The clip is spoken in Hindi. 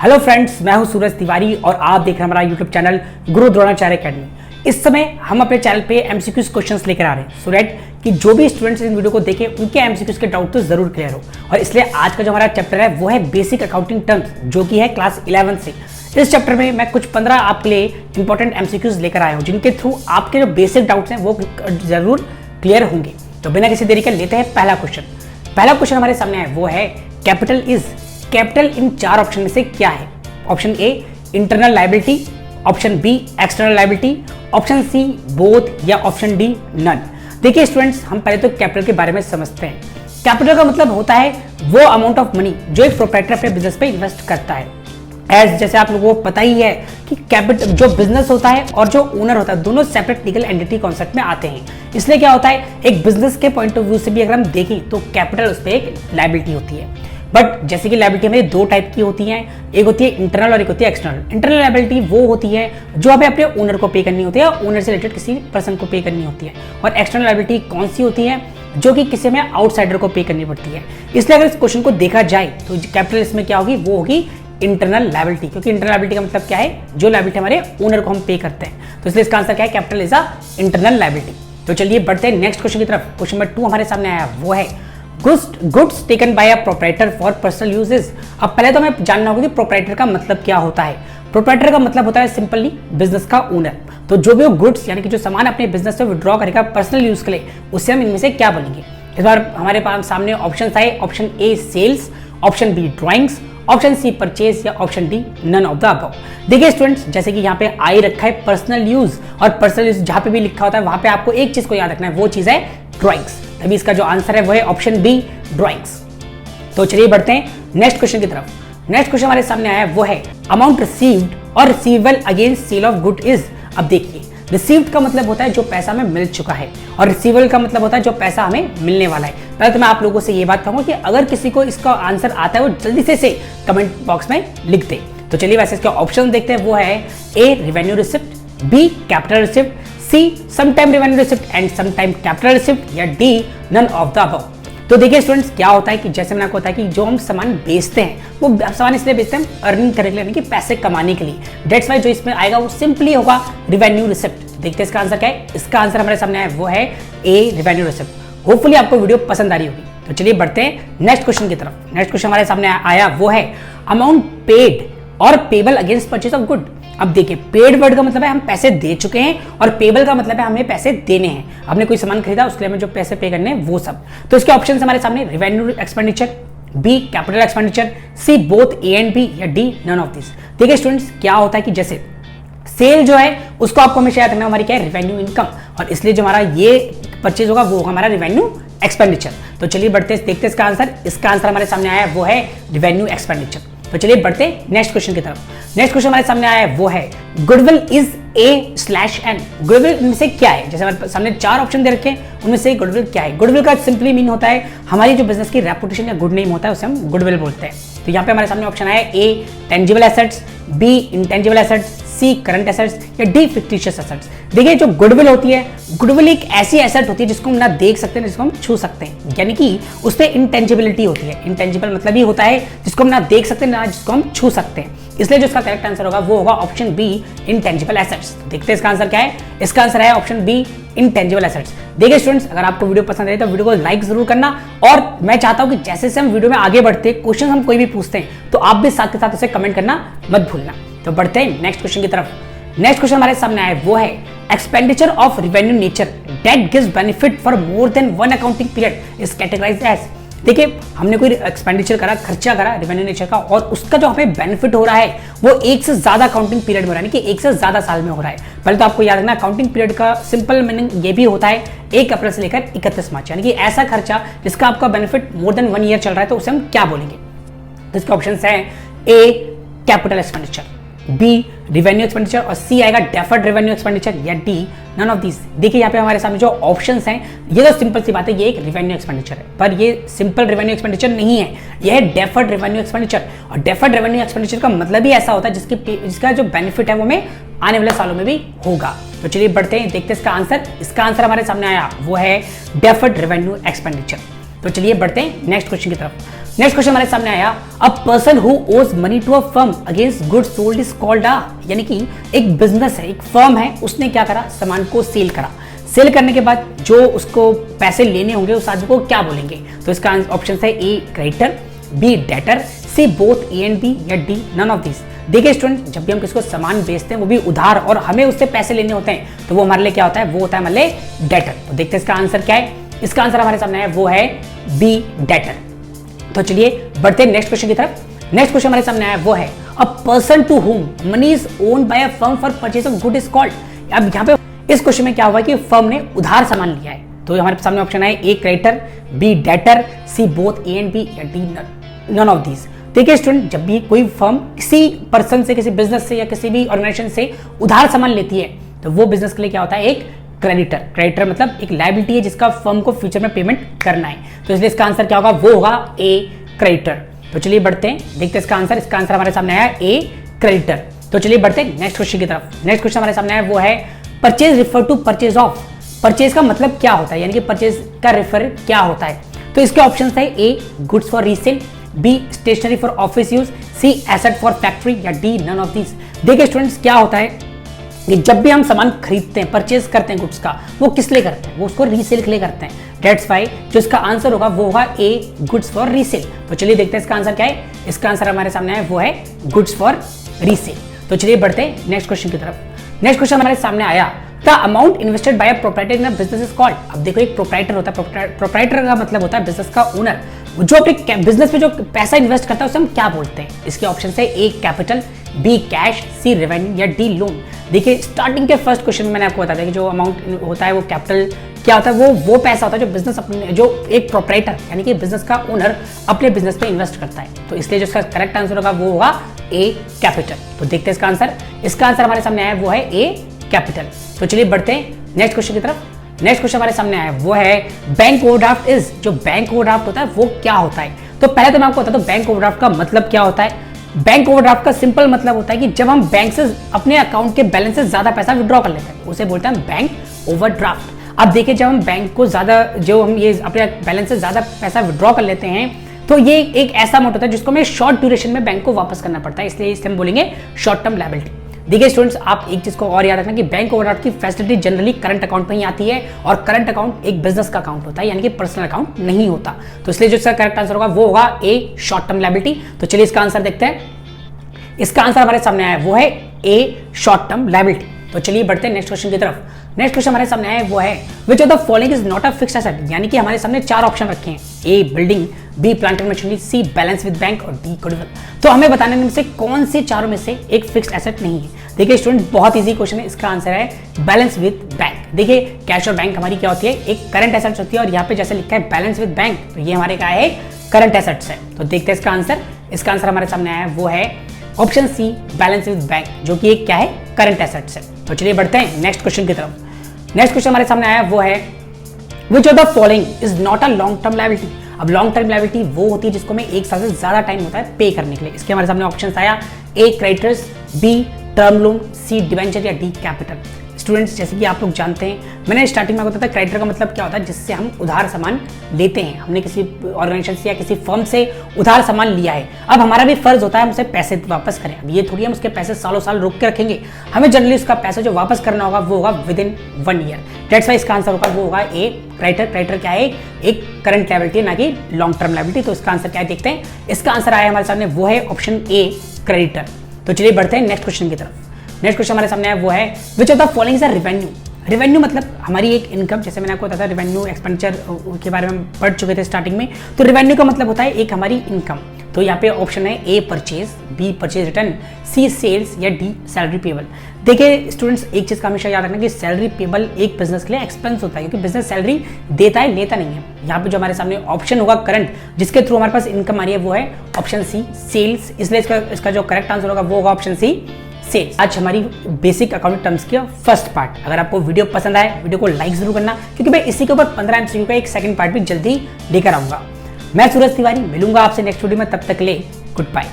हेलो फ्रेंड्स, मैं हूं सूरज तिवारी और आप देख रहे हैं हमारा यूट्यूब चैनल गुरु द्रोणाचार्य अकेडमी। इस समय हम अपने चैनल पे एमसीक्यूज क्वेश्चंस लेकर आ रहे हैं सो दैट कि जो भी स्टूडेंट्स इस वीडियो को देखें उनके एमसीक्यूज के डाउट तो जरूर क्लियर हो। और इसलिए आज का जो हमारा चैप्टर है वो है बेसिक अकाउंटिंग टर्म्स, जो कि है क्लास 11 से। इस चैप्टर में मैं कुछ 15 आपके लिए इंपॉर्टेंट एमसीक्यूज लेकर आया हूँ, जिनके थ्रू आपके जो बेसिक डाउट्स हैं वो जरूर क्लियर होंगे। तो बिना किसी देरी के लेते हैं पहला क्वेश्चन हमारे सामने है वो है कैपिटल इन चार ऑप्शन में से क्या है? Option A internal liability, option B external liability, option C both या ऑप्शन डी नन। देखिए स्टूडेंट्स, हम पहले तो कैपिटल के बारे में समझते हैं। कैपिटल का मतलब होता है वो अमाउंट ऑफ मनी जो एक प्रोप्राइटर अपने बिजनेस पे इन्वेस्ट करता है। जैसे आप लोगों को पता ही है कि कैपिटल जो बिजनेस होता है और जो ओनर होता है दोनों सेपरेट लीगल एंटिटी कॉन्सेप्ट में आते हैं। इसलिए क्या होता है, एक बिजनेस के पॉइंट ऑफ व्यू से भी अगर हम देखें तो कैपिटल उस पर एक लायबिलिटी होती है। बट जैसे कि लायबिलिटी हमें दो टाइप की होती हैं, एक होती है इंटरनल और एक होती है एक्सटर्नल। इंटरनल लायबिलिटी वो होती है जो हमें अपने ओनर को पे करनी होती है, ओनर से रिलेटेड किसी पर्सन को पे करनी होती है। और एक्सटर्नल लायबिलिटी कौन सी होती है? जो कि किसी में आउटसाइडर को पे करनी पड़ती है। इसलिए अगर इस क्वेश्चन को देखा जाए तो कैपिटल इसमें क्या होगी, वो होगी इंटरनल लायबिलिटी, क्योंकि इंटरनल लायबिलिटी का मतलब क्या है, जो लायबिलिटी हमारे ओनर को हम पे करते हैं। तो इसलिए इसका आंसर क्या है, capital is a internal liability. तो चलिए बढ़ते हैं नेक्स्ट क्वेश्चन की तरफ। क्वेश्चन नंबर 2 हमारे सामने आया वो है goods taken by a proprietor for personal uses. अब पहले तो हमें जानना होगा कि प्रोप्राइटर का मतलब क्या होता है। प्रोप्राइटर का मतलब होता है सिंपली बिजनेस का ओनर। तो जो भी गुड्स यानी कि जो सामान अपने बिजनेस से विड्रॉ करेगा पर्सनल यूज के लिए, उससे हम इनमें से क्या बोलेंगे? इस बार हमारे पास सामने ऑप्शन आए, option A sales, option B drawings, option C purchase या option D none of the above. देखिए स्टूडेंट्स, जैसे कि यहाँ पे आई रखा है पर्सनल यूज, और पर्सनल यूज जहां पे भी लिखा होता है वहां पे आपको एक चीज को याद रखना है, वो चीज है ड्रॉइंग्स। तभी इसका जो आंसर है वो है ऑप्शन बी ड्रॉइंग्स। तो चलिए बढ़ते हैं नेक्स्ट क्वेश्चन की तरफ। नेक्स्ट क्वेश्चन हमारे सामने आया वो है अमाउंट रिसीव्ड और receivable against sale of good is. अब देखिए, रिसीव्ड का मतलब होता है जो पैसा हमें मिल चुका है, और रिसीवेबल का मतलब होता है जो पैसा हमें मिलने वाला है। पहले तो मैं आप लोगों से ये बात कहूंगा कि अगर किसी को इसका आंसर आता है वो जल्दी से कमेंट बॉक्स में लिख दे। तो चलिए वैसे इसके ऑप्शन देखते हैं। वो है A revenue receipt, B capital receipt, C sometime revenue receipt and sometime capital receipt, या D none of the above. तो देखिए स्टूडेंट्स, क्या होता है कि जैसे मैंने आपको बताया कि जो हम सामान बेचते हैं वो सामान इसलिए बेचते हैं अर्निंग करने के लिए, यानी कि पैसे कमाने के लिए। डेट्स वाई जो इसमें आएगा वो सिंपली होगा रेवेन्यू रिसिप्ट। देखते हैं इसका आंसर क्या है। इसका आंसर हमारे सामने आया वो है ए रेवेन्यू रिसिप्ट। होपफुली आपको वीडियो पसंद आ रही होगी। तो चलिए बढ़ते हैं नेक्स्ट क्वेश्चन की तरफ। नेक्स्ट क्वेश्चन हमारे सामने आया वो है अमाउंट पेड और payable against purchase of good. अब देखिए, पेड वर्ड का मतलब है हम पैसे दे चुके हैं, और पेबल का मतलब है हमें पैसे देने हैं। हमने कोई सामान खरीदा, उसके लिए हमें जो पैसे पे करने हैं वो सब। तो इसके ऑप्शन हमारे सामने revenue expenditure, B capital expenditure, C both A and B, या डी नन ऑफ दिस। देखिए स्टूडेंट्स, क्या होता है कि जैसे सेल जो है उसको आपको हमेशा याद रखना हमारी क्या है, रेवेन्यू इनकम, और इसलिए जो हमारा ये परचेज होगा वो हमारा रेवेन्यू एक्सपेंडिचर। तो चलिए बढ़ते देखते हैं इसका आंसर। इसका आंसर हमारे सामने आया वो है रेवेन्यू एक्सपेंडिचर। तो चलिए बढ़ते नेक्स्ट क्वेश्चन की तरफ। नेक्स्ट क्वेश्चन हमारे सामने आया है वो है गुडविल इज A/N। गुडविल इनमें से क्या है? जैसे हमारे सामने 4 ऑप्शन दे रखे हैं, उनमें से गुडविल क्या है? गुडविल का सिंपली मीन होता है हमारी जो बिजनेस की रेपुटेशन या गुड नेम होता है, उसे हम गुडविल बोलते हैं। तो यहाँ पे हमारे सामने ऑप्शन आया A tangible assets, B intangible assets, C current assets, या डी फिक्टिशियस एसेट्स। देखिए, जो गुडविल होती है, गुडविल एक ऐसी एसेट होती है जिसको हम ना देख सकते हैं, जिसको हम छू सकते हैं, यानी कि उस पर इंटेंजिबिलिटी होती है। इंटेंजिबल मतलब ही होता है जिसको हम ना देख सकते हैं ना जिसको हम छू सकते हैं। इसलिए जो इसका करेक्ट आंसर होगा वो होगा ऑप्शन बी इंटेंजिबल एसेट्स। देखते हैं इसका आंसर क्या है। इसका आंसर है ऑप्शन बी इंटेंजिबल एसेट्स। देखिए स्टूडेंट्स, अगर आपको वीडियो पसंद आई तो वीडियो को लाइक जरूर करना, और मैं चाहता हूं कि जैसे से हम वीडियो में आगे बढ़ते क्वेश्चन हम कोई भी पूछते हैं तो आप भी साथ के साथ उसे कमेंट करना मत भूलना। तो बढ़ते हैं नेक्स्ट क्वेश्चन की तरफ। नेक्स्ट क्वेश्चन हमारे सामने आया वो है expenditure of revenue nature that gives benefit for more than one accounting period is categorized as. देखिए, हमने कोई एक्सपेंडिचर करा, खर्चा करा रेवेन्यू नेचर का, और उसका जो हमें बेनिफिट हो रहा है वो एक से ज्यादा अकाउंटिंग पीरियड में हो रहा है, यानी कि एक से ज्यादा साल में हो रहा है। पहले तो आपको याद रखना, अकाउंटिंग पीरियड का सिंपल मीनिंग ये भी होता है 1 अप्रैल से लेकर 31 मार्च, यानी कि ऐसा खर्चा जिसका आपका बेनिफिट मोर देन 1 ईयर चल रहा है, तो उसे हम क्या बोलेंगे? तो इसके ऑप्शन है A capital expenditure, B revenue expenditure, और सी आएगा डेफर्ड रेवेन्यू एक्सपेंडिचर, या डी नन ऑफ दिस। देखिए यहाँ पे हमारे सामने जो ऑप्शंस हैं, ये तो सिंपल सी बात है, ये एक रेवेन्यू एक्सपेंडिचर है, पर ये सिंपल रेवेन्यू एक्सपेंडिचर नहीं है, यह है डेफर्ड रेवेन्यू एक्सपेंडिचर। और डेफर्ड रेवेन्यू एक्सपेंडिचर का मतलब ही ऐसा होता है जिसका जो बेनिफिट है वो हमें आने वाले सालों में भी होगा। तो चलिए बढ़ते हैं, देखते हैं इसका आंसर। इसका आंसर हमारे सामने आया वो है डेफर्ड रेवेन्यू एक्सपेंडिचर। तो चलिए बढ़ते हैं नेक्स्ट क्वेश्चन की तरफ। नेक्स्ट क्वेश्चन हमारे सामने आया, a person who owes money to a firm against goods sold is called a, यानी कि एक बिजनेस है, एक फर्म है, उसने क्या करा, सामान को सेल करा। सेल करने के बाद जो उसको पैसे लेने होंगे उस आदमी को क्या बोलेंगे? तो इसका ऑप्शन है A creditor, B debtor, C both A and B, या डी नन ऑफ दिस। देखिए स्टूडेंट, जब भी हम किसी को सामान बेचते हैं वो भी उधार और हमें उससे पैसे लेने होते हैं, तो वो हमारे लिए क्या होता है? वो होता है हमारे लिए डेटर। तो देखते हैं इसका आंसर क्या है। इसका आंसर हमारे सामने है, वो है बी डेटर। तो चलिए बढ़ते हैं नेक्स्ट क्वेश्चन की तरफ। नेक्स्ट क्वेश्चन हमारे सामने आया, वो है a person to whom money is owned by a firm for purchase of good is called. अब यहाँ पे इस क्वेश्चन में क्या हुआ कि फर्म ने उधार सामान लिया है, तो हमारे सामने ऑप्शन है A creditor, B debtor, C both A and B, या डी नन ऑफ दीज। देखिए स्टूडेंट, जब भी कोई फर्म किसी पर्सन से, किसी बिजनेस से या किसी भी ऑर्गेनाइजेशन से उधार सामान लेती है, तो वो बिजनेस के लिए क्या होता है? एक क्रेडिटर। क्रेडिटर मतलब एक लायबिलिटी है जिसका फर्म को फ्यूचर में पेमेंट करना है, तो इसलिए इसका आंसर क्या होगा? वो होगा ए क्रेडिटर। तो चलिए बढ़ते हैं, देखते हैं इसका आंसर। इसका आंसर हमारे सामने आया ए क्रेडिटर। तो चलिए बढ़ते हैं नेक्स्ट क्वेश्चन की तरफ। नेक्स्ट क्वेश्चन हमारे सामने आया, वो है purchase refer to purchase of. Purchase का मतलब क्या होता है, यानी कि परचेज का रेफर क्या होता है? तो इसके ऑप्शन है A goods for resale, B stationery for office use, C asset for factory, या डी नन ऑफ दिस। देखिए स्टूडेंट्स, क्या होता है कि जब भी हम सामान खरीदते हैं, परचेज करते हैं गुड्स का, वो किस लिए करते हैं? वो उसको रीसेल के लिए करते हैं। दैट्स व्हाई जो इसका आंसर होगा वो होगा ए गुड्स फॉर रीसेल। तो चलिए देखते हैं इसका आंसर क्या है। इसका आंसर हमारे सामने है, वो है गुड्स फॉर रीसेल। तो चलिए बढ़ते हैं नेक्स्ट क्वेश्चन की तरफ। नेक्स्ट क्वेश्चन हमारे सामने आया, the amount invested bye a proprietor in a business is called. अब देखो, एक प्रोप्राइटर होता है, प्रोप्राइटर का मतलब होता है बिजनेस का ओनर। जो अपने बिजनेस में जो पैसा इन्वेस्ट करता है उसे हम क्या बोलते हैं? इसके ऑप्शन है A capital, be cash, C revenue, या डी लोन। देखिए स्टार्टिंग के फर्स्ट क्वेश्चन में मैंने आपको बता दिया कि जो अमाउंट होता है वो कैपिटल क्या होता है, वो पैसा होता है जो बिजनेस अपने, जो एक प्रोप्राइटर यानी कि बिजनेस का ओनर अपने बिजनेस पे इन्वेस्ट करता है। तो इसलिए जो इसका करेक्ट आंसर होगा वो होगा ए कैपिटल। तो देखते हैं इसका आंसर। इसका आंसर हमारे सामने आया, वो है ए कैपिटल। तो चलिए बढ़ते हैं नेक्स्ट क्वेश्चन की तरफ। नेक्स्ट क्वेश्चन हमारे सामने आया, वो है बैंक ओवरड्राफ्ट इज। जो बैंक ओवरड्राफ्ट होता है वो क्या होता है? तो पहले तो मैं आपको बता दूं बैंक ओवरड्राफ्ट का मतलब क्या होता है। बैंक ओवरड्राफ्ट का सिंपल मतलब होता है कि जब हम बैंक से अपने अकाउंट के बैलेंस से ज्यादा पैसा विड्रॉ कर लेते हैं, उसे बोलते हैं बैंक ओवरड्राफ्ट। अब देखिए, जब हम बैंक को ज्यादा, जो हम ये अपने बैलेंस से ज्यादा पैसा विड्रॉ कर लेते हैं, तो ये एक ऐसा अमाउंट होता है जिसको हमें शॉर्ट ड्यूरेशन में बैंक को वापस करना पड़ता है, इसलिए इसे हम बोलेंगे शॉर्ट टर्म लायबिलिटी। देखिए स्टूडेंट्स, आप एक चीज को और याद रखना कि बैंक ओवरड्राफ्ट की फैसिलिटी जनरली करंट अकाउंट में ही आती है, और करंट अकाउंट एक बिजनेस का अकाउंट होता है, यानी कि पर्सनल अकाउंट नहीं होता। तो इसलिए जो इसका करेक्ट आंसर होगा वो होगा ए शॉर्ट टर्म लायबिलिटी। तो चलिए इसका आंसर देखते हैं। इसका आंसर हमारे सामने आया, वो है ए शॉर्ट टर्म लायबिलिटी। तो चलिए बढ़ते हैं नेक्स्ट क्वेश्चन की तरफ। नेक्स्ट क्वेश्चन हमारे सामने आया, वो है which of the following is not a fixed asset. यानी कि हमारे सामने चार ऑप्शन रखे हैं, A building, B plant and machinery, C balance with bank, और डी गुडविल। तो हमें बताने में से कौन से चारों में से एक फिक्स्ड एसेट नहीं है। देखिए स्टूडेंट, बहुत इजी क्वेश्चन है। इसका आंसर है बैलेंस विद बैंक। देखिए कैश और बैंक हमारी क्या होती है? एक करंट एसेट्स होती है, और यहाँ पे जैसे लिखा है बैलेंस विद बैंक, तो ये हमारे क्या है? करंट एसेट्स है। तो देखते हैं इसका आंसर। इसका आंसर हमारे सामने आया, वो है option C balance with bank, जो कि एक क्या है? करंट एसेट्स है। तो चलिए बढ़ते हैं नेक्स्ट क्वेश्चन की तरफ। नेक्स्ट क्वेश्चन हमारे सामने आया, वो है which of the following is not a long term liability. अब लॉन्ग टर्म लायबिलिटी वो होती है जिसको में एक साल से ज्यादा टाइम होता है पे करने के लिए। इसके हमारे सामने ऑप्शन आया, ए क्रेडिटर्स, बी टर्म लोन, सी डिवेंचर, या डी कैपिटल। स्टूडेंट्स, जैसे कि आप लोग जानते हैं, मैंने स्टार्टिंग में बताया था क्रेडिटर का मतलब क्या होता है, जिससे हम उधार सामान लेते हैं। हमने किसी ऑर्गेनाइजेशन से या किसी फर्म से उधार सामान लिया है, अब हमारा भी फर्ज होता है हम उसे पैसे वापस करें। अब ये थोड़ी हम उसके पैसे सालों साल रोक के रखेंगे, हमें जनरली उसका पैसा जो वापस करना होगा वो होगा with in 1 year. That's why इसका आंसर होगा वो होगा ए क्रेडिटर। क्रेडिटर क्या है? एक करंट लायबिलिटी, ना कि लॉन्ग टर्म लायबिलिटी। तो इसका आंसर क्या है देखते हैं। इसका आंसर आया हमारे सामने, वो है ऑप्शन ए क्रेडिटर। तो चलिए बढ़ते हैं नेक्स्ट क्वेश्चन की तरफ। नेक्स्ट क्वेश्चन हमारे सामने है, वो है which of the following is a revenue. Revenue मतलब हमारी एक इनकम, जैसे मैंने आपको बताया था रेवेन्यू एक्सपेंडिचर के बारे में पढ़ चुके थे स्टार्टिंग में। तो रेवेन्यू का मतलब होता है एक हमारी इनकम। तो यहाँ पे ऑप्शन है A purchase, B purchase return, C sales, या डी सैलरी पेबल। देखिए स्टूडेंट्स, एक चीज का हमेशा याद रखना कि सैलरी पेबल एक बिजनेस के लिए एक्सपेंस होता है, क्योंकि बिजनेस सैलरी देता है, लेता नहीं है। यहाँ पे जो हमारे सामने ऑप्शन होगा करंट, जिसके थ्रू हमारे पास इनकम आ रही है, वो है ऑप्शन सी सेल्स। इसलिए इसका जो करेक्ट आंसर होगा वो होगा ऑप्शन सी सेल्स। आज हमारी बेसिक अकाउंटिंग टर्म्स की फर्स्ट पार्ट। अगर आपको वीडियो पसंद आए, वीडियो को लाइक जरूर करना, क्योंकि मैं इसी के ऊपर 15 MCQ का एक सेकंड पार्ट भी जल्दी लेकर आऊंगा। मैं सूरज तिवारी, मिलूंगा आपसे नेक्स्ट वीडियो में। तब तक ले गुड बाय।